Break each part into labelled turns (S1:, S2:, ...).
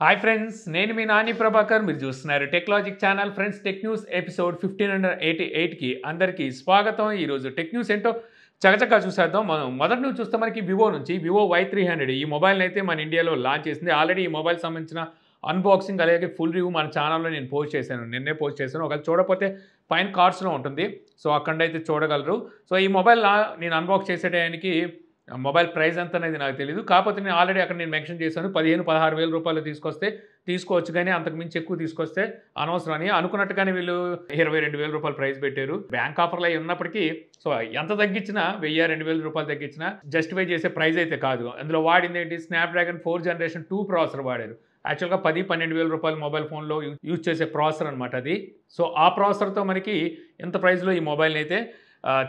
S1: Hi friends, నేను మీ నాని ప్రభాకర్. మీరు చూస్తున్నారు Techlogic channel. Friends, tech news episode 1588కి అందరికీ స్వాగతం. ఈరోజు టెక్ న్యూస్ ఏంటో చకచకా చూసేద్దాం. మనం మొదటి నుంచి చూస్తే మనకి వివో నుంచి వివో Y300 ఈ మొబైల్ని అయితే మన ఇండియాలో లాంచ్ చేసింది. ఆల్రెడీ ఈ మొబైల్ సంబంధించిన అన్బాక్సింగ్ అలాగే ఫుల్ రివ్యూ మన ఛానల్లో నేను పోస్ట్ చేశాను. నిన్నే పోస్ట్ చేశాను. ఒకవేళ చూడకపోతే పైన కార్డ్స్లో ఉంటుంది, సో అక్కడైతే చూడగలరు. సో ఈ మొబైల్ నేను అన్బాక్స్ చేసే టైంకి మొబైల్ ప్రైస్ ఎంత అనేది నాకు తెలియదు. కాకపోతే నేను ఆల్రెడీ అక్కడ మెన్షన్ చేశాను, 15-16 వేల రూపాయలు తీసుకొస్తే తీసుకోవచ్చు, కానీ అంతకు మించి ఎక్కువ తీసుకొస్తే అనవసరం అని. అనుకున్నట్టుగానే వీళ్ళు 22,000 రూపాయలు ప్రైస్ పెట్టారు. బ్యాంక్ ఆఫర్లు అవి ఉన్నప్పటికీ సో ఎంత తగ్గించినా 1,000-2,000 రూపాయలు తగ్గించినా జస్టిఫై చేసే ప్రైస్ అయితే కాదు. అందులో వాడింది ఏంటి, స్నాప్డ్రాగన్ 4th జనరేషన్ 2 ప్రాసెసర్ వాడారు. యాక్చువల్గా 10-12 వేల రూపాయల మొబైల్ ఫోన్లో యూజ్ చేసే ప్రాసెసర్ అనమాట అది. సో ఆ ప్రాసెసర్తో మనకి ఎంత ప్రైస్లో ఈ మొబైల్ని అయితే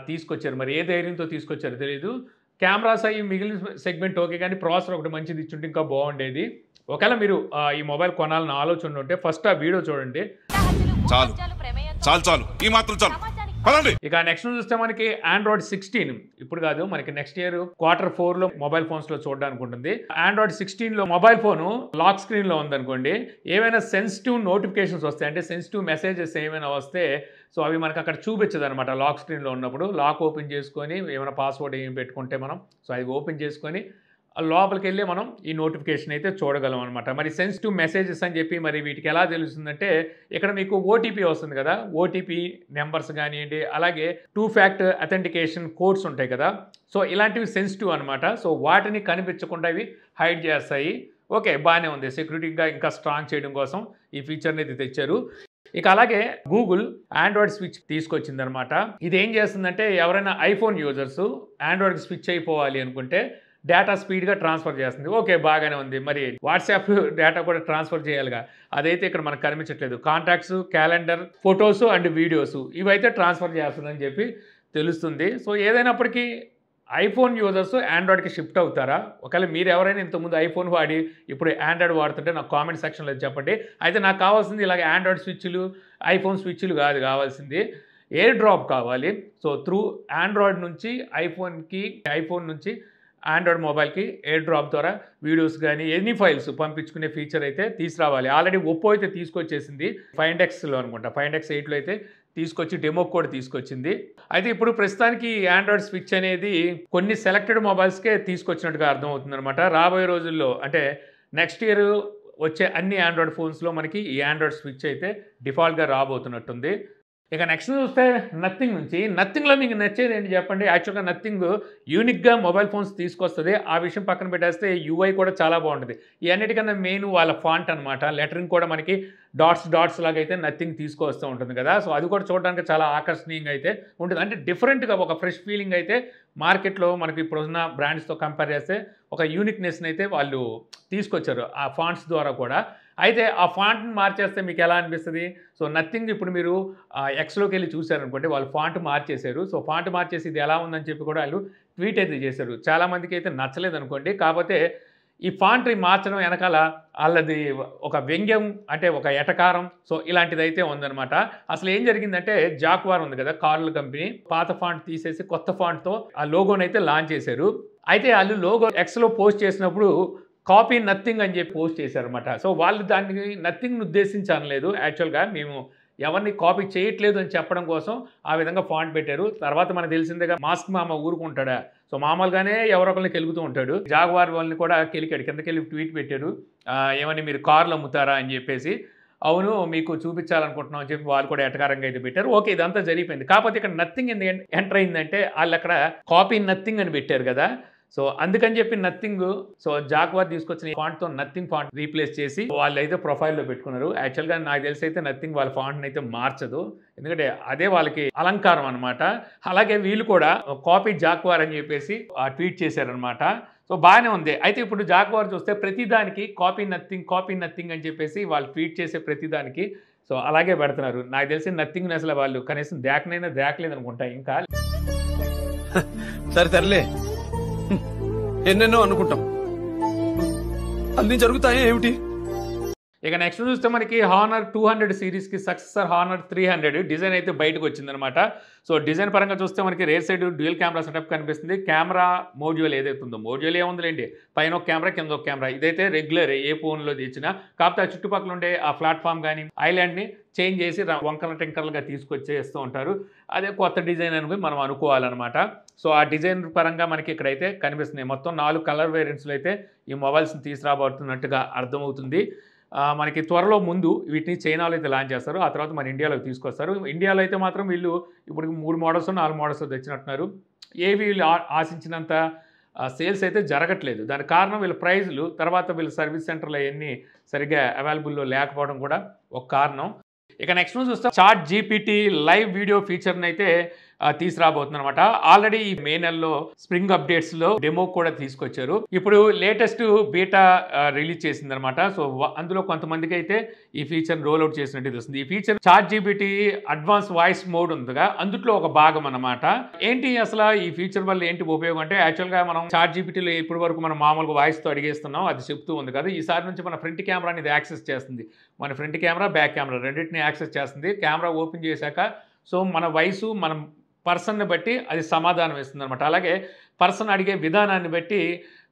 S1: తీసుకొచ్చారు. మరి ఏ ధైర్యంతో తీసుకొచ్చారో తెలియదు. కెమెరాస్ అవి మిగిలిన సెగ్మెంట్ ఓకే, కానీ ప్రాసెసర్ ఒకటి మంచిది ఇచ్చుంటే ఇంకా బాగుండేది. ఒకవేళ మీరు ఈ మొబైల్ కొనాలని ఆలోచన ఉంటే ఫస్ట్ ఆ వీడియో చూడండి.
S2: చాలు చాలు చాలు ఈ మాత్రం చాలు.
S1: ఇక నెక్స్ట్ చూస్తే మనకి Android 16 ఇప్పుడు కాదు, మనకి నెక్స్ట్ ఇయర్ Q4లో మొబైల్ ఫోన్స్ లో చూడడానికి ఉంటుంది. Android 16 లో మొబైల్ ఫోన్ లాక్ స్క్రీన్ లో ఉందనుకోండి, ఏమైనా సెన్సిటివ్ నోటిఫికేషన్స్ వస్తాయి, అంటే సెన్సిటివ్ మెసేజెస్ ఏమైనా వస్తే సో అవి మనకు అక్కడ చూపించదు అనమాట. లాక్ స్క్రీన్లో ఉన్నప్పుడు లాక్ ఓపెన్ చేసుకొని ఏమైనా పాస్వర్డ్ ఏం పెట్టుకుంటే మనం సో అది ఓపెన్ చేసుకొని లోపలికి వెళ్ళి మనం ఈ నోటిఫికేషన్ అయితే చూడగలం అనమాట. మరి సెన్సిటివ్ మెసేజెస్ అని చెప్పి మరి వీటికి ఎలా తెలుస్తుందంటే, ఇక్కడ మీకు ఓటీపీ వస్తుంది కదా, ఓటీపీ నెంబర్స్ కానివ్వండి, అలాగే 2 ఫ్యాక్టర్ అథెంటికేషన్ కోడ్స్ ఉంటాయి కదా, సో ఇలాంటివి సెన్సిటివ్ అనమాట. సో వాటిని కనిపించకుండా ఇవి హైడ్ చేస్తాయి. ఓకే, బాగానే ఉంది. సెక్యూరిటీగా ఇంకా స్ట్రాంగ్ చేయడం కోసం ఈ ఫీచర్ని అయితే తెచ్చారు. ఇక అలాగే గూగుల్ ఆండ్రాయిడ్ స్విచ్ తీసుకొచ్చిందనమాట. ఇది ఏం చేస్తుందంటే, ఎవరైనా ఐఫోన్ యూజర్స్ ఆండ్రాయిడ్కి స్విచ్ అయిపోవాలి అనుకుంటే డేటా స్పీడ్గా ట్రాన్స్ఫర్ చేస్తుంది. ఓకే, బాగానే ఉంది. మరి వాట్సాప్ డేటా కూడా ట్రాన్స్ఫర్ చేయాలిగా, అదైతే ఇక్కడ మనకు కనిపించట్లేదు. Contacts, calendar, photos and videos ఇవైతే ట్రాన్స్ఫర్ చేస్తుందని చెప్పి తెలుస్తుంది. సో ఏదైనప్పటికీ ఐఫోన్ యూజర్స్ ఆండ్రాయిడ్కి షిఫ్ట్ అవుతారా? ఒకవేళ మీరు ఎవరైనా ఇంతకుముందు ఐఫోన్ వాడి ఇప్పుడు ఆండ్రాయిడ్ వాడుతుంటే నాకు కామెంట్ సెక్షన్లో చెప్పండి. అయితే నాకు కావాల్సింది ఇలాగ ఆండ్రాయిడ్ స్విచ్లు, ఐఫోన్ స్విచ్లు కాదు కావాల్సింది, ఎయిర్ డ్రాప్ కావాలి. సో త్రూ ఆండ్రాయిడ్ నుంచి ఐఫోన్కి, ఐఫోన్ నుంచి ఆండ్రాయిడ్ మొబైల్కి ఎయిర్ డ్రాప్ ద్వారా వీడియోస్ కానీ ఎనీ ఫైల్స్ పంపించుకునే ఫీచర్ అయితే తీసుకురావాలి. ఆల్రెడీ ఒప్పో అయితే తీసుకొచ్చేసింది, Find Xలో అనుకుంటా, Find X 8లో అయితే తీసుకొచ్చి డెమో కోడ్ తీసుకొచ్చింది. అయితే ఇప్పుడు ప్రస్తుతానికి ఆండ్రాయిడ్ స్విచ్ అనేది కొన్ని సెలెక్టెడ్ మొబైల్స్కే తీసుకొచ్చినట్టుగా అర్థమవుతుంది అనమాట. రాబోయే రోజుల్లో అంటే నెక్స్ట్ ఇయర్ వచ్చే అన్ని ఆండ్రాయిడ్ ఫోన్స్లో మనకి ఈ ఆండ్రాయిడ్ స్విచ్ అయితే డిఫాల్ట్గా రాబోతున్నట్టుంది. ఇక నెక్స్ట్ చూస్తే నథింగ్ నుంచి, నథింగ్లో మీకు నచ్చేది ఏంటి చెప్పండి? యాక్చువల్గా నథింగ్ యూనిక్గా మొబైల్ ఫోన్స్ తీసుకొస్తుంది. ఆ విషయం పక్కన పెట్టేస్తే యూఐ కూడా చాలా బాగుంటుంది. ఈ అన్నిటికన్నా మెయిన్ వాళ్ళ ఫాంట్ అనమాట. లెటరింగ్ కూడా మనకి డాట్స్ లాగా అయితే నథింగ్ తీసుకొస్తూ ఉంటుంది కదా, సో అది కూడా చూడడానికి చాలా ఆకర్షణీయంగా అయితే ఉంటుంది. అంటే డిఫరెంట్గా ఒక ఫ్రెష్ ఫీలింగ్ అయితే మార్కెట్లో మనకి ఇప్పుడున్న బ్రాండ్స్తో కంపేర్ చేస్తే ఒక యూనిక్నెస్ని అయితే వాళ్ళు తీసుకొచ్చారు ఆ ఫాంట్స్ ద్వారా కూడా. అయితే ఆ ఫాంట్ని మార్చేస్తే మీకు ఎలా అనిపిస్తుంది? సో నథింగ్ ఇప్పుడు మీరు ఎక్స్లోకి వెళ్ళి చూసారనుకోండి, వాళ్ళు ఫాంట్ మార్చేశారు. సో ఫాంట్ మార్చేసి ఇది ఎలా ఉందని చెప్పి కూడా వాళ్ళు ట్వీట్ అయితే చేశారు. చాలామందికి అయితే నచ్చలేదు అనుకోండి. కాకపోతే ఈ ఫాంట్ని మార్చడం వెనకాల వాళ్ళది ఒక వ్యంగ్యం, అంటే ఒక ఎటకారం, సో ఇలాంటిది అయితే ఉందన్నమాట. అసలు ఏం జరిగిందంటే, జాక్వార్ ఉంది కదా కార్ల కంపెనీ, పాత ఫాంట్ తీసేసి కొత్త ఫాంట్తో ఆ లోగోని అయితే లాంచ్ చేశారు. అయితే వాళ్ళు లోగో ఎక్స్లో పోస్ట్ చేసినప్పుడు కాపీ నథింగ్ అని చెప్పి పోస్ట్ చేశారనమాట. సో వాళ్ళు దాన్ని నథింగ్ని ఉద్దేశించి అనలేదు, యాక్చువల్గా మేము ఎవరిని కాపీ చేయట్లేదు అని చెప్పడం కోసం ఆ విధంగా ఫాంట్ పెట్టారు. తర్వాత మనకు తెలిసిందిగా మాస్క్ మామ ఊరుకుంటాడా, సో మామూలుగానే ఎవరొకరిని కెలుగుతూ ఉంటాడు. జాగ్వార్ వాళ్ళని కూడా కెలికాడు, కిందకెళ్ళి ట్వీట్ పెట్టారు, ఏమని మీరు కార్లు అమ్ముతారా అని చెప్పేసి. అవును, మీకు చూపించాలనుకుంటున్నాం అని చెప్పి వాళ్ళు కూడా ఎటకారంగా అయితే పెట్టారు. ఓకే, ఇదంతా జరిగిపోయింది. కాకపోతే ఇక్కడ నథింగ్ ఎంటర్ అయిందంటే వాళ్ళు అక్కడ కాపీ నథింగ్ అని పెట్టారు కదా, సో అందుకని చెప్పి నథింగ్, సో జాగ్వార్ తీసుకొచ్చిన ఫాంట్తో నథింగ్ ఫాంట్ రీప్లేస్ చేసి వాళ్ళు అయితే ప్రొఫైల్లో పెట్టుకున్నారు. యాక్చువల్గా నాకు తెలిసి అయితే నథింగ్ వాళ్ళ ఫాంట్ని అయితే మార్చదు, ఎందుకంటే అదే వాళ్ళకి అలంకారం అనమాట. అలాగే వీళ్ళు కూడా కాపీ జాగ్వార్ అని చెప్పేసి ట్వీట్ చేశారనమాట. సో బాగానే ఉంది. అయితే ఇప్పుడు జాగ్వార్ చూస్తే ప్రతిదానికి కాపీ నథింగ్ అని చెప్పేసి వాళ్ళు ట్వీట్ చేసే ప్రతిదానికి సో అలాగే పెడుతున్నారు. నాకు తెలిసి నథింగ్ అసలు వాళ్ళు కనీసం దేకలేదు అనుకుంటా. ఇంకా
S2: సరే ఎన్నెన్నో అనుకుంటాం, అన్ని జరుగుతాయి ఏమిటి?
S1: ఇక నెక్స్ట్ చూస్తే మనకి హానర్ 200 సిరీస్కి సక్సెసర్ హానర్ 300 డిజైన్ అయితే బయటకు వచ్చిందనమాట. సో డిజైన్ పరంగా చూస్తే మనకి rare side dual camera setup కనిపిస్తుంది. కెమెరా మోడ్యూల్ ఏదైతే ఉందో, మోడ్యూల్ ఏముందిలేండి, పైన ఒక కెమెరా కింద ఒక కెమెరా, ఇదైతే రెగ్యులర్ ఏ ఫోన్లో తెచ్చినా. కాకపోతే ఆ చుట్టుపక్కల ఉండే ఆ ప్లాట్ఫామ్ కానీ ఐలాండ్ని చేంజ్ చేసి వంకల టెంకర్లుగా తీసుకొచ్చేస్తూ ఉంటారు. అదే కొత్త డిజైన్ అని మనం అనుకోవాలన్నమాట. సో ఆ డిజైన్ పరంగా మనకి ఇక్కడైతే కనిపిస్తున్నాయి. మొత్తం 4 కలర్ వేరియంట్స్లో అయితే ఈ మొబైల్స్ని తీసుకురాబోతున్నట్టుగా అర్థమవుతుంది. మనకి త్వరలో ముందు వీటిని చైనాలో అయితే లాంచ్ చేస్తారు, ఆ తర్వాత మన ఇండియాలోకి తీసుకొస్తారు. ఇండియాలో అయితే మాత్రం వీళ్ళు ఇప్పుడు 3 మోడల్స్ 4 మోడల్స్ తెచ్చినట్టున్నారు. ఏవి వీళ్ళు ఆశించినంత సేల్స్ అయితే జరగట్లేదు. దానికి కారణం వీళ్ళ ప్రైజ్లు, తర్వాత వీళ్ళ సర్వీస్ సెంటర్లు అవన్నీ సరిగ్గా అవైలబుల్లో లేకపోవడం కూడా ఒక కారణం. ఇక నెక్స్ట్ చూస్తే చాట్ జీపీటీ లైవ్ వీడియో ఫీచర్ని అయితే తీసుకురాబోతుంది అనమాట. ఆల్రెడీ ఈ మే నెలలో స్ప్రింగ్ అప్డేట్స్లో డెమో కూడా తీసుకొచ్చారు. ఇప్పుడు లేటెస్ట్ బీటా రిలీజ్ చేసింది అనమాట. సో అందులో కొంతమందికి అయితే ఈ ఫీచర్ రోల్ అవుట్ చేసినట్టు తెలుస్తుంది. ఈ feature chat GPT advance voice mode ఉందిగా, అందులో ఒక భాగం అనమాట. ఏంటి అసలు ఈ ఫీచర్ వల్ల ఏంటి ఉపయోగం అంటే, యాక్చువల్గా మనం చాట్ జీపీటీలో ఇప్పటి వరకు మనం మామూలుగా వాయిస్తో అడిగేస్తున్నాం, అది చెప్తూ ఉంది కదా. ఈసారి నుంచి మన ఫ్రంట్ కెమెరాని ఇది యాక్సెస్ చేస్తుంది. మన ఫ్రంట్ కెమెరా బ్యాక్ కెమెరా రెండింటిని యాక్సెస్ చేస్తుంది. కెమెరా ఓపెన్ చేశాక సో మన వయసు మనం పర్సన్ని బట్టి అది సమాధానం ఇస్తుంది అనమాట. అలాగే పర్సన్ అడిగే విధానాన్ని బట్టి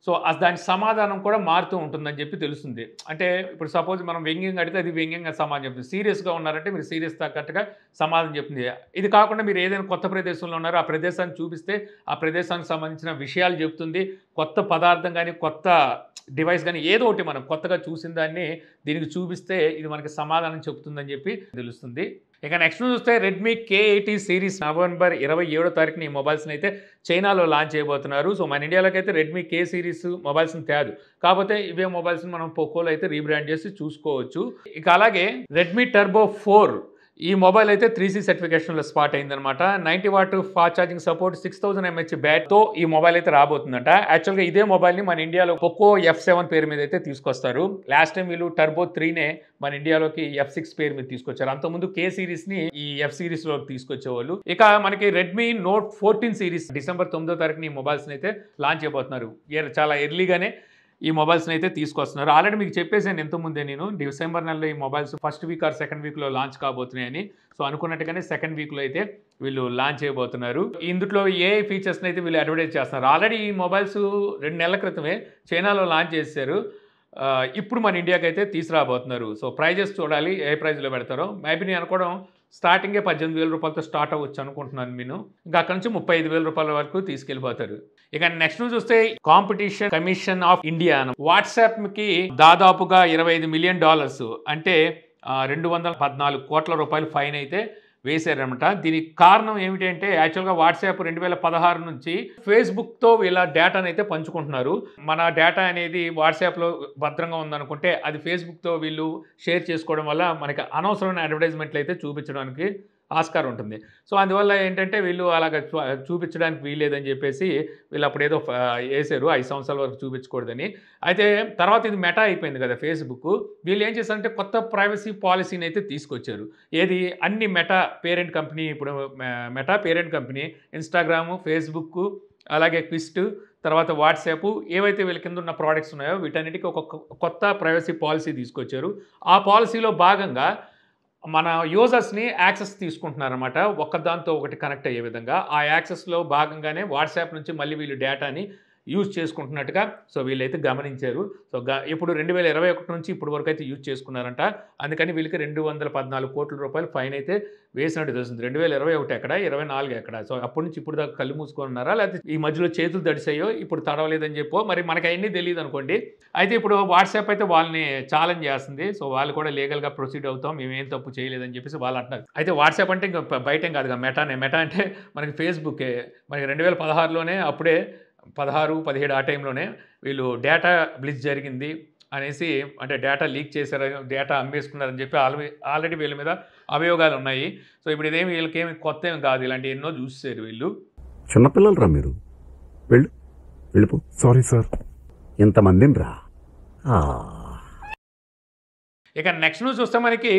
S1: సో దాని సమాధానం కూడా మారుతూ ఉంటుందని చెప్పి తెలుస్తుంది. అంటే ఇప్పుడు సపోజ్ మనం వ్యంగ్యంగా అడిగితే అది వ్యంగ్యంగా సమాధానం చెప్తుంది, సీరియస్గా ఉన్నారంటే మీరు సీరియస్ తగ్గట్టుగా సమాధానం చెప్తుంది. ఇది కాకుండా మీరు ఏదైనా కొత్త ప్రదేశంలో ఉన్నారో ఆ ప్రదేశాన్ని చూపిస్తే ఆ ప్రదేశానికి సంబంధించిన విషయాలు చెప్తుంది. కొత్త పదార్థం కానీ కొత్త డివైస్ కానీ ఏదో ఒకటి మనం కొత్తగా చూసిన దాన్ని దీనికి చూపిస్తే ఇది మనకి సమాధానం చెప్తుందని చెప్పి తెలుస్తుంది. ఇక నెక్స్ట్ చూస్తే రెడ్మీ K80 సిరీస్ నవంబర్ 27వ తారీఖున ఈ మొబైల్స్ని అయితే చైనాలో లాంచ్ చేయబోతున్నారు. సో మన ఇండియాలోకి అయితే రెడ్మీ K సిరీస్ మొబైల్స్ని తేదు, కాకపోతే ఇవే మొబైల్స్ని మనం పోకోలో అయితే రీబ్రాండ్ చేసి చూసుకోవచ్చు. ఇక అలాగే రెడ్మీ టర్బో 4 ఈ మొబైల్ అయితే 3C సర్టిఫికేషన్లో స్పాట్ అయిందనమాట. 90 watt fast charging support, 6000 mAh బ్యాటరీతో ఈ మొబైల్ అయితే రాబోతుందంట. యాక్చువల్గా ఇదే మొబైల్ని మన ఇండియాలో పోకో F7 పేరు మీద అయితే తీసుకొస్తారు. లాస్ట్ టైం వీళ్ళు టర్బో 3నే మన ఇండియాలోకి F6 పేరు మీద తీసుకొచ్చారు. అంతకుముందు K సిరీస్ని ఈ F సిరీస్లోకి తీసుకొచ్చేవాళ్ళు. ఇక మనకి రెడ్మీ నోట్ 14 సిరీస్ డిసెంబర్ 9వ తారీఖున ఈ మొబైల్స్ని అయితే లాంచ్ చేయబోతున్నారు. చాలా ఎర్లీగానే ఈ మొబైల్స్ని అయితే తీసుకొస్తున్నారు. ఆల్రెడీ మీకు చెప్పేసాను ఎంతోముందే నేను, డిసెంబర్ నెలలో ఈ mobiles first week or second వీక్లో లాంచ్ కాబోతున్నాయని. సో అనుకున్నట్టుగానే సెకండ్ వీక్లో అయితే వీళ్ళు లాంచ్ చేయబోతున్నారు. ఇందులో ఏ ఫీచర్స్ని అయితే వీళ్ళు అడ్వర్టైజ్ చేస్తున్నారు. ఆల్రెడీ ఈ మొబైల్స్ 2 నెలల క్రితమే చైనాలో లాంచ్ చేశారు. ఇప్పుడు మన ఇండియాకి అయితే తీసుకురాబోతున్నారు. సో ప్రైజెస్ చూడాలి ఏ ప్రైజ్లో పెడతారో. మేబీ నేను అనుకోవడం స్టార్టింగే 18,000 రూపాయలతో స్టార్ట్ అవ్వచ్చు అనుకుంటున్నాను నేను. ఇంకా అక్కడ నుంచి 35,000 రూపాయల వరకు తీసుకెళ్ళిపోతారు. ఇక నెక్స్ట్ చూస్తే కాంపిటీషన్ కమిషన్ ఆఫ్ ఇండియా వాట్సాప్కి దాదాపుగా $25 మిలియన్ అంటే 214 కోట్ల రూపాయలు ఫైన్ అయితే వేశారనమాట. దీనికి కారణం ఏమిటంటే యాక్చువల్గా వాట్సాప్ 2016 నుంచి ఫేస్బుక్తో వీళ్ళ డేటాను అయితే పంచుకుంటున్నారు. మన డేటా అనేది వాట్సాప్లో భద్రంగా ఉందనుకుంటే అది ఫేస్బుక్తో వీళ్ళు షేర్ చేసుకోవడం వల్ల మనకి అనవసరమైన అడ్వర్టైజ్మెంట్లు అయితే చూపించడానికి ఆస్కారం ఉంటుంది. సో అందువల్ల ఏంటంటే వీళ్ళు అలాగ చూపించడానికి వీల్లేదని చెప్పేసి వీళ్ళు అప్పుడు ఏదో వేసారు 5 సంవత్సరాల వరకు చూపించకూడదని. అయితే తర్వాత ఇది మెటా అయిపోయింది కదా ఫేస్బుక్, వీళ్ళు ఏం చేశారంటే కొత్త ప్రైవసీ పాలసీని అయితే తీసుకొచ్చారు. ఏది అన్ని మెటా పేరెంట్ కంపెనీ, ఇప్పుడు meta parent company Instagram, Facebook, అలాగే క్విస్ట్, తర్వాత వాట్సాప్, ఏవైతే వీళ్ళ కింద ఉన్న ప్రోడక్ట్స్ ఉన్నాయో వీటన్నిటికీ ఒక కొత్త ప్రైవసీ పాలసీ తీసుకొచ్చారు. ఆ పాలసీలో భాగంగా మన యూజర్స్ని యాక్సెస్ తీసుకుంటున్నారన్నమాట, ఒకదాంతో ఒకటి కనెక్ట్ అయ్యే విధంగా. ఆ యాక్సెస్లో భాగంగానే వాట్సాప్ నుంచి మళ్ళీ వీళ్ళు డేటాని యూజ్ చేసుకుంటున్నట్టుగా సో వీళ్ళైతే గమనించారు. సో ఇప్పుడు 2021 నుంచి ఇప్పుడు వరకు అయితే యూజ్ చేసుకున్నారంట. అందుకని వీళ్ళకి 214 కోట్ల రూపాయలు ఫైన్ అయితే వేసినట్టు తెలుస్తుంది. 2021 ఎక్కడ, 24 ఎక్కడ. సో అప్పటి నుంచి ఇప్పుడు దాకా కళ్ళు మూసుకున్నారా, లేకపోతే ఈ మధ్యలో చేతులు తడిసాయో ఇప్పుడు తడవలేదని చెప్పో మరి మనకి అవన్నీ తెలియదు అనుకోండి. అయితే ఇప్పుడు వాట్సాప్ అయితే వాళ్ళని ఛాలెంజ్ చేస్తుంది. సో వాళ్ళు కూడా లీగల్గా ప్రొసీడ్ అవుతాం, మేమేం తప్పు చేయలేదని చెప్పేసి వాళ్ళు అంటున్నారు. అయితే వాట్సాప్ అంటే ఇంకా బయటేం కాదుగా, మెటానే. మెటా అంటే మనకి ఫేస్బుకే. మనకి 2016లోనే అప్పుడే 16, 17 ఆ టైంలోనే వీళ్ళు డేటా బ్లీచ్ జరిగింది అనేసి, అంటే డేటా లీక్ చేశారు, డేటా అమ్మేసుకున్నారని చెప్పి ఆల్రెడీ వీళ్ళ మీద అభియోగాలు ఉన్నాయి. సో ఇప్పుడు ఇదేమి వీళ్ళకేమి కొత్త ఏమి కాదు, ఇలాంటి ఎన్నో చూసారు వీళ్ళు.
S3: చిన్నపిల్లలు రా మీరు, వెళ్ళిపో. సారీ సార్, ఇంతమందిని రా.
S1: ఇక నెక్స్ట్ న్యూస్ చూస్తే మనకి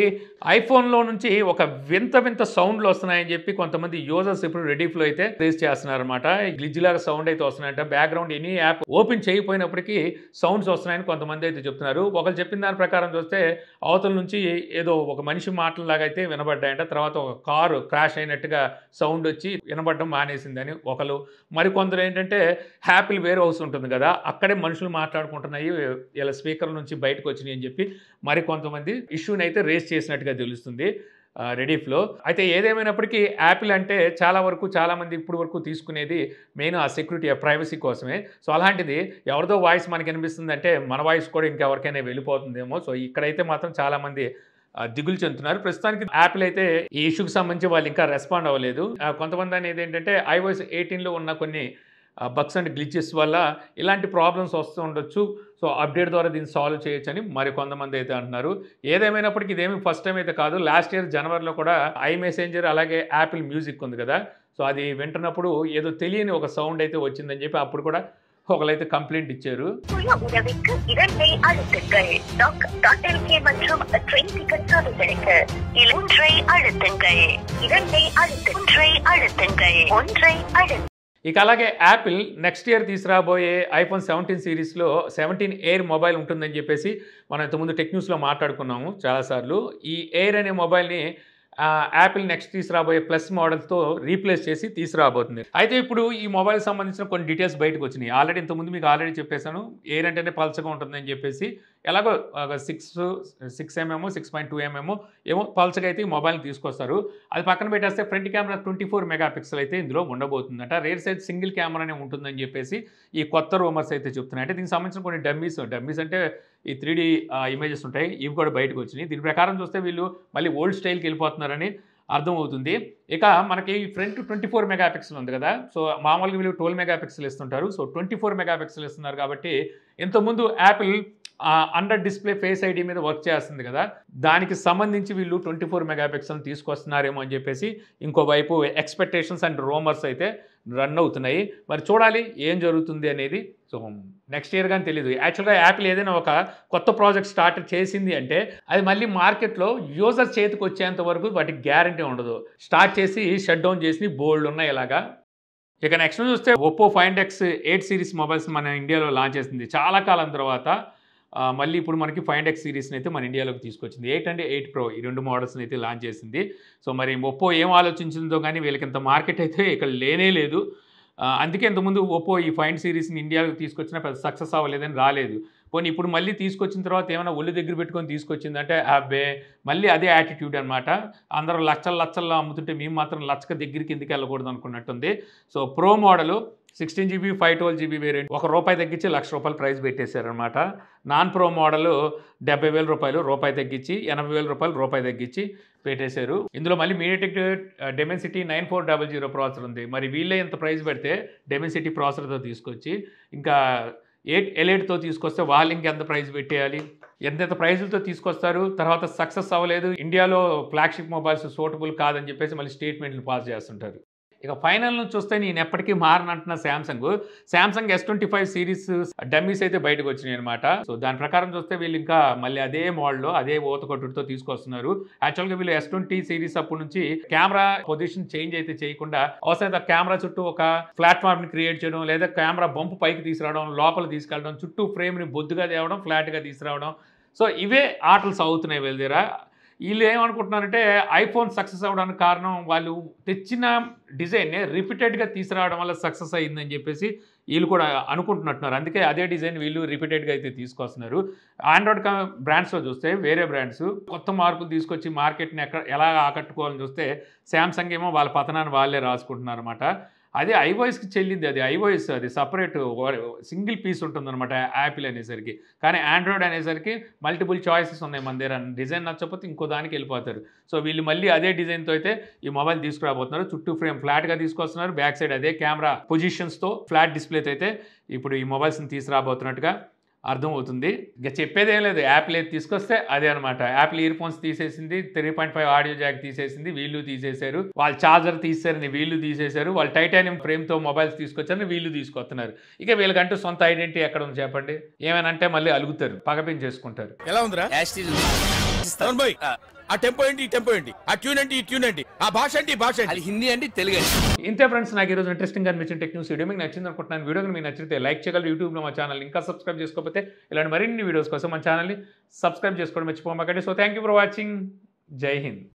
S1: ఐఫోన్లో నుంచి ఒక వింత వింత సౌండ్లు వస్తున్నాయని చెప్పి కొంతమంది యూజర్స్ ఇప్పుడు రెడీఫ్లో అయితే రేస్ చేస్తున్నారన్నమాట. గ్లిజ్ లాగా సౌండ్ అయితే వస్తున్నాయంట. బ్యాక్గ్రౌండ్ ఎనీ యాప్ ఓపెన్ చేయకపోయినప్పటికీ సౌండ్స్ వస్తున్నాయని కొంతమంది అయితే చెప్తున్నారు. ఒకరు చెప్పిన దాని ప్రకారం చూస్తే అవతల నుంచి ఏదో ఒక మనిషి మాటలాగా అయితే వినబడ్డాయంట. తర్వాత ఒక కారు క్రాష్ అయినట్టుగా సౌండ్ వచ్చి వినబడడం మానేసిందని ఒకరు. మరికొందరు ఏంటంటే హ్యాపిల్ వేర్ హౌస్ ఉంటుంది కదా, అక్కడే మనుషులు మాట్లాడుకుంటున్నాయి ఇలా స్పీకర్ నుంచి బయటకు వచ్చినాయి అని చెప్పి మరికొంతమంది ఇష్యూని అయితే రేస్ చేసినట్టుగా తెలుస్తుంది రెడీఫ్లో. అయితే ఏదేమైనప్పటికీ యాపిల్ అంటే చాలామంది ఇప్పుడు వరకు తీసుకునేది మెయిన్ ఆ సెక్యూరిటీ ఆ ప్రైవసీ కోసమే. సో అలాంటిది ఎవరిదో వాయిస్ మనకి అనిపిస్తుంది అంటే మన వాయిస్ కూడా ఇంకెవరికైనా వెళ్ళిపోతుందేమో. సో ఇక్కడైతే మాత్రం చాలామంది దిగులు చెందుతున్నారు. ప్రస్తుతానికి యాపిల్ అయితే ఈ ఇష్యూకి సంబంధించి వాళ్ళు ఇంకా రెస్పాండ్ అవ్వలేదు. కొంతమంది అనేది ఏంటంటే iOS 18లో ఉన్న కొన్ని బగ్స్ అండ్ గ్లిచెస్ వల్ల ఇలాంటి ప్రాబ్లమ్స్ వస్తూ ఉండొచ్చు. సో అప్డేట్ ద్వారా దీన్ని సాల్వ్ చేయొచ్చు అని మరి కొంతమంది అయితే అంటున్నారు. ఏదేమైనప్పటికీ ఇదేమి ఫస్ట్ టైం అయితే కాదు. లాస్ట్ ఇయర్ జనవరిలో కూడా iMessenger అలాగే యాపిల్ మ్యూజిక్ ఉంది కదా, సో అది వింటున్నప్పుడు ఏదో తెలియని ఒక సౌండ్ అయితే వచ్చిందని చెప్పి అప్పుడు కూడా ఒకరైతే కంప్లైంట్ ఇచ్చారు. ఇక అలాగే యాపిల్ నెక్స్ట్ ఇయర్ తీసుకురాబోయే ఐఫోన్ 17 సిరీస్లో 17 ఎయిర్ మొబైల్ ఉంటుందని చెప్పేసి మనం ఇంతకుముందు టెక్ న్యూస్లో మాట్లాడుకున్నాము చాలాసార్లు. ఈ ఎయిర్ అనే మొబైల్ని యాపిల్ నెక్స్ట్ తీసుకురాబోయే ప్లస్ మోడల్తో రీప్లేస్ చేసి తీసుకురాబోతుంది. అయితే ఇప్పుడు ఈ మొబైల్ సంబంధించిన కొన్ని డీటెయిల్స్ బయటకు వచ్చినాయి. ఆల్రెడీ ఇంతకుముందు మీకు ఆల్రెడీ చెప్పేశాను, ఎయిర్ అంటేనే పల్చగా ఉంటుందని చెప్పేసి. ఎలాగో 6mm 6.2mm ఏమో పల్చగా అయితే ఈ మొబైల్ని తీసుకొస్తారు. అది పక్కన పెట్టేస్తే ఫ్రంట్ కెమెరా 24 మెగాపిక్సెల్ అయితే ఇందులో ఉండబోతుందట. రేర్ సైడ్ సింగిల్ కెమెరానే ఉంటుందని చెప్పేసి ఈ కొత్త రూమర్స్ అయితే చెప్తున్నాయి. అంటే దీనికి సంబంధించిన కొన్ని డమ్మీస్ అంటే ఈ 3D ఇమేజెస్ ఉంటాయి, ఇవి కూడా బయటకు వచ్చినాయి. దీని ప్రకారం చూస్తే వీళ్ళు మళ్ళీ ఓల్డ్ స్టైల్కి వెళ్ళిపోతున్నారని అర్థమవుతుంది. ఇక మనకి ఫ్రంట్ 24 మెగాపిక్సెల్ ఉంది కదా, సో మామూలుగా వీళ్ళు 12 మెగాపిక్సెల్ ఇస్తుంటారు. సో 24 మెగాపిక్సెల్ ఇస్తున్నారు కాబట్టి ఇంతకుముందు Apple under display face ID మీద వర్క్ చేస్తుంది కదా, దానికి సంబంధించి వీళ్ళు 24 మెగాపిక్సెల్ తీసుకొస్తున్నారేమో అని చెప్పేసి ఇంకోవైపు ఎక్స్పెక్టేషన్స్ అండ్ రూమర్స్ అయితే రన్ అవుతున్నాయి. మరి చూడాలి ఏం జరుగుతుంది అనేది. సో నెక్స్ట్ ఇయర్ కానీ తెలియదు. యాక్చువల్గా యాపిల్ ఏదైనా ఒక కొత్త ప్రాజెక్ట్ స్టార్ట్ చేసింది అంటే అది మళ్ళీ మార్కెట్లో యూజర్ చేతికి వచ్చేంత వరకు వాటికి గ్యారంటీ ఉండదు. స్టార్ట్ చేసి షట్ డౌన్ చేసి బోల్డ్ ఉన్నాయి ఇలాగా. ఇక నెక్స్ట్ చూస్తే Oppo Find X 8 series mobiles మన ఇండియాలో లాంచ్ చేసింది చాలా కాలం తర్వాత. మళ్ళీ ఇప్పుడు మనకి Find X సిరీస్ని అయితే మన ఇండియాలోకి తీసుకొచ్చింది. 8 అండ్ 8 Pro ఈ రెండు మోడల్స్ని అయితే లాంచ్ చేసింది. సో మరి ఒప్పో ఏం ఆలోచించిందో కానీ వీళ్ళకి ఇంత మార్కెట్ అయితే ఇక్కడ లేనే లేదు. అందుకే ఇంతకుముందు ఒప్పో ఈ Find సిరీస్ని ఇండియాలోకి తీసుకొచ్చినా పెద్ద సక్సెస్ అవ్వలేదని రాలేదు. పోనీ ఇప్పుడు మళ్ళీ తీసుకొచ్చిన తర్వాత ఏమైనా ఒళ్ళు దగ్గర పెట్టుకొని తీసుకొచ్చిందంటే అబ్బే మళ్ళీ అదే యాటిట్యూడ్ అనమాట. అందరూ లచ్చల్లో అమ్ముతుంటే మేము మాత్రం లచ్చక దగ్గరికి ఎందుకు వెళ్ళకూడదు అనుకున్నట్టుంది. So pro model 16GB 512GB variant ₹1 తగ్గించి ₹1,00,000 ప్రైస్ పెట్టేశారనమాట. నాన్ ప్రో మోడల్ ₹70,000 రూపాయి తగ్గించి ₹80,000 తగ్గించి పెట్టేశారు. ఇందులో మళ్ళీ మీడియాటెక్ డెమెన్సిటీ 9400 ప్రాసెసర్ ఉంది. మరి వీళ్ళే ఇంత ప్రైస్ పెడితే డెమెన్సిటీ ప్రాసెసర్తో తీసుకొచ్చి ఇంకా 8 L8తో తీసుకొస్తే వాళ్ళు ఇంకెంత ప్రైస్ పెట్టేయాలి, ఎంతెంత ప్రైజులతో తీసుకొస్తారు. తర్వాత సక్సెస్ అవ్వలేదు, ఇండియాలో ఫ్లాగ్షిప్ మొబైల్స్ సూటబుల్ కాదని చెప్పేసి మళ్ళీ స్టేట్మెంట్లు పాస్ చేస్తుంటారు. ఇక ఫైనల్ నుంచి చూస్తే నేను ఎప్పటికీ మారనంటున్న శాంసంగ్ S25 సిరీస్ డమ్మీస్ అయితే బయటకు వచ్చినాయి అనమాట. సో దాని ప్రకారం చూస్తే వీళ్ళు ఇంకా మళ్ళీ అదే మోడల్లో అదే ఊతకొట్టుతో తీసుకొస్తున్నారు. యాక్చువల్గా వీళ్ళు S20 సిరీస్ అప్పటి నుంచి కెమెరా పొజిషన్ చేంజ్ అయితే చేయకుండా అవసరం కెమెరా చుట్టూ ఒక ప్లాట్ఫామ్ని క్రియేట్ చేయడం, లేదా కెమెరా బంపు పైకి తీసుకురావడం, లోపల తీసుకెళ్ళడం, చుట్టూ ఫ్రేమ్ని బొద్దుగా తేవడం, ఫ్లాట్గా తీసుకురావడం. సో ఇవే ఆటలు సాగుతున్నాయి వీళ్ళ దగ్గర. వీళ్ళు ఏమనుకుంటున్నారంటే ఐఫోన్ సక్సెస్ అవ్వడానికి కారణం వాళ్ళు తెచ్చిన డిజైన్ని రిపీటెడ్గా తీసుకురావడం వల్ల సక్సెస్ అయ్యిందని చెప్పేసి వీళ్ళు కూడా అనుకుంటున్నట్టున్నారు. అందుకే అదే డిజైన్ వీళ్ళు రిపీటెడ్గా అయితే తీసుకొస్తున్నారు. ఆండ్రాయిడ్ బ్రాండ్స్లో చూస్తే వేరే బ్రాండ్స్ కొత్త మార్పులు తీసుకొచ్చి మార్కెట్ని ఎలా ఆకట్టుకోవాలని చూస్తే శాంసంగ్ ఏమో వాళ్ళ పతనాన్ని వాళ్ళే రాసుకుంటున్నారు అనమాట. అది iOSకి చెల్లింది, అది iOS అది సపరేట్ సింగిల్ పీస్ ఉంటుందన్నమాట యాపిల్ అనేసరికి. కానీ ఆండ్రాయిడ్ అనేసరికి మల్టిపుల్ చాయిసెస్ ఉన్నాయి మన దగ్గర. డిజైన్ నచ్చకపోతే ఇంకో దానికి వెళ్ళిపోతారు. సో వీళ్ళు మళ్ళీ అదే డిజైన్తో అయితే ఈ మొబైల్ తీసుకురాబోతున్నారు. చుట్టూ ఫ్రేమ్ ఫ్లాట్గా తీసుకొస్తున్నారు, బ్యాక్ సైడ్ అదే కెమెరా పొజిషన్స్తో ఫ్లాట్ డిస్ప్లేతో అయితే ఇప్పుడు ఈ మొబైల్స్ని తీసుకురాబోతున్నట్టుగా అర్థమవుతుంది. ఇక చెప్పేదేం లేదు, యాపిల్ ఏది తీసుకొస్తే అదే అనమాట. యాపిల్ ఇయర్ ఫోన్స్ తీసేసింది, 3.5 ఆడియో జాక్ తీసేసింది, వీళ్ళు తీసేశారు. వాళ్ళు ఛార్జర్ తీసేసారని వీళ్ళు తీసేశారు. వాళ్ళు టైటానియం ఫ్రేమ్తో మొబైల్స్ తీసుకొచ్చారని వీళ్ళు తీసుకొస్తున్నారు. ఇక వీళ్ళకంటూ సొంత ఐడెంటిటీ ఎక్కడ ఉంది చెప్పండి? ఏమనంటే మళ్ళీ అలుగుతారు, పగపించేసుకుంటారు.
S4: ఎలా ఉందిరా? ఆ టెంపో ఏంటి, ఈ టెంపో ఏంటి, ఆ ట్యూన్ ఏంటి, ఈ ట్యూన్ ఏంటి, ఆ భాష ఏంటి, ఈ భాష ఏంటి, హిందీ ఏంటి, తెలుగు ఏంటి?
S1: ఇంతే ఫ్రెండ్స్, నాకు ఈరోజు ఇంట్రెస్టింగ్ అనిపించిన టెక్ న్యూస్ వీడియో మీకు నచ్చింది అనుకుంటున్నాను. వీడియో మీకు నచ్చితే లైక్ చేయగలరు. యూట్యూబ్లో మా ఛానల్ ఇంకా సబ్స్క్రైబ్ చేసుకోకపోతే ఇలాంటి మరిన్ని వీడియోస్ కోసం మన ఛానల్ని సబ్స్క్రైబ్ చేసుకోవడం మర్చిపోమాకండి. So thank you for watching. జై హింద్.